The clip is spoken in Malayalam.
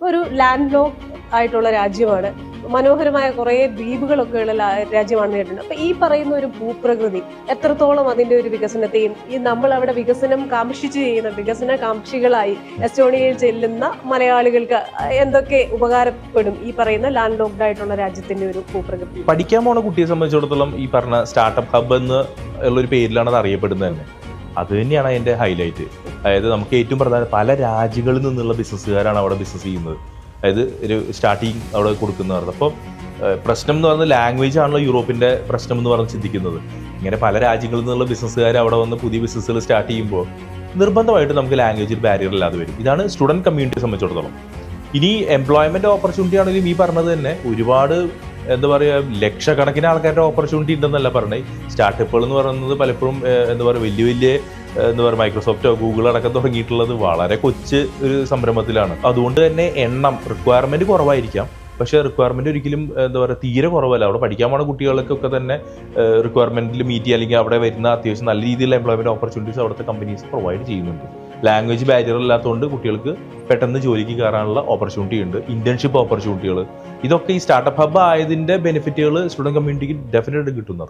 ഒരു ലാൻഡ് ലോക്ക് ആയിട്ടുള്ള രാജ്യമാണ്, മനോഹരമായ കുറേ ദ്വീപുകളൊക്കെ ഉള്ള രാജ്യമാണെന്ന് കേട്ടിട്ടുണ്ട്. അപ്പൊ ഈ പറയുന്ന ഒരു ഭൂപ്രകൃതി എത്രത്തോളം അതിന്റെ ഒരു വികസനത്തെയും നമ്മൾ അവിടെ വികസനം കാംക്ഷിച്ച് ചെയ്യുന്ന വികസന കാംക്ഷികളായി എസ്റ്റോണിയയിൽ ചെല്ലുന്ന മലയാളികൾക്ക് എന്തൊക്കെ ഉപകാരപ്പെടും ഈ പറയുന്ന ലാൻഡ് ലോക്ക്ഡ് ആയിട്ടുള്ള രാജ്യത്തിന്റെ ഒരു ഭൂപ്രകൃതി? പഠിക്കാൻ പോണ കുട്ടിയെ സംബന്ധിച്ചിടത്തോളം ഈ പറഞ്ഞ സ്റ്റാർട്ടപ്പ് ഹബ്ബ് എന്ന് ഉള്ളൊരു പേരിലാണ് അത് അറിയപ്പെടുന്നത് തന്നെ. അത് തന്നെയാണ് അതിന്റെ ഹൈലൈറ്റ്. അതായത് നമുക്ക് ഏറ്റവും പ്രധാന പല രാജ്യങ്ങളിൽ നിന്നുള്ള ബിസിനസ്സുകാരാണ് അവിടെ ബിസിനസ് ചെയ്യുന്നത്. അതായത് ഒരു സ്റ്റാർട്ടിങ് അവിടെ കൊടുക്കുന്നതാണ്. അപ്പോൾ പ്രശ്നം എന്ന് പറയുന്നത് ലാംഗ്വേജ് ആണല്ലോ യൂറോപ്പിന്റെ പ്രശ്നം എന്ന് പറഞ്ഞ് ചിന്തിക്കുന്നത്. ഇങ്ങനെ പല രാജ്യങ്ങളിൽ നിന്നുള്ള ബിസിനസ്സുകാർ അവിടെ വന്ന് പുതിയ ബിസിനസ്സുകൾ സ്റ്റാർട്ട് ചെയ്യുമ്പോൾ നിർബന്ധമായിട്ട് നമുക്ക് ലാംഗ്വേജിൽ ബാരിയർ ഇല്ലാതെ വരും. ഇതാണ് സ്റ്റുഡൻറ് കമ്മ്യൂണിറ്റിയെ സംബന്ധിച്ചിടത്തോളം. ഇനി എംപ്ലോയ്മെന്റ് ഓപ്പർച്യൂണിറ്റി ആണെങ്കിലും ഈ പറഞ്ഞത് തന്നെ ഒരുപാട് എന്താ പറയുക ലക്ഷക്കണക്കിന് ആൾക്കാരുടെ ഓപ്പർച്യൂണിറ്റി ഉണ്ടെന്നല്ല പറഞ്ഞത്. സ്റ്റാർട്ടപ്പുകൾ എന്ന് പറയുന്നത് പലപ്പോഴും എന്താ പറയുക വലിയ എന്താ പറയുക മൈക്രോസോഫ്റ്റോ ഗൂഗിൾ അടക്കം തുടങ്ങിയിട്ടുള്ളത് വളരെ കൊച്ചു ഒരു സംരംഭത്തിലാണ്. അതുകൊണ്ട് തന്നെ റിക്വയർമെന്റ് കുറവായിരിക്കാം, പക്ഷേ റിക്വയർമെന്റ് ഒരിക്കലും എന്താ പറയുക തീരെ കുറവല്ല. അവിടെ പഠിക്കാൻ പോണ കുട്ടികൾക്കൊക്കെ തന്നെ റിക്വയർമെന്റിൽ മീറ്റ് ചെയ്യുക, അല്ലെങ്കിൽ അവിടെ വരുന്ന അത്യാവശ്യം നല്ല രീതിയിലുള്ള എംപ്ലോയ്മെന്റ് ഓപ്പർച്യൂണിറ്റീസ് അവിടുത്തെ കമ്പനീസ് പ്രൊവൈഡ് ചെയ്യുന്നുണ്ട്. ലാംഗ്വേജ് ബാരിയർ ഇല്ലാത്തതുകൊണ്ട് കുട്ടികൾക്ക് പെട്ടെന്ന് ജോലിക്ക് കയറാനുള്ള ഓപ്പർച്യൂണിറ്റി ഉണ്ട്. ഇന്റേൺഷിപ്പ് ഓപ്പർച്യൂണിറ്റികൾ, ഇതൊക്കെ ഈ സ്റ്റാർട്ടപ്പ് ഹബ്ബ് ആയതിന്റെ ബെനിഫിറ്റുകൾ സ്റ്റുഡന്റ് കമ്മ്യൂണിറ്റിക്ക് ഡെഫിനറ്റ് കിട്ടുന്നത്.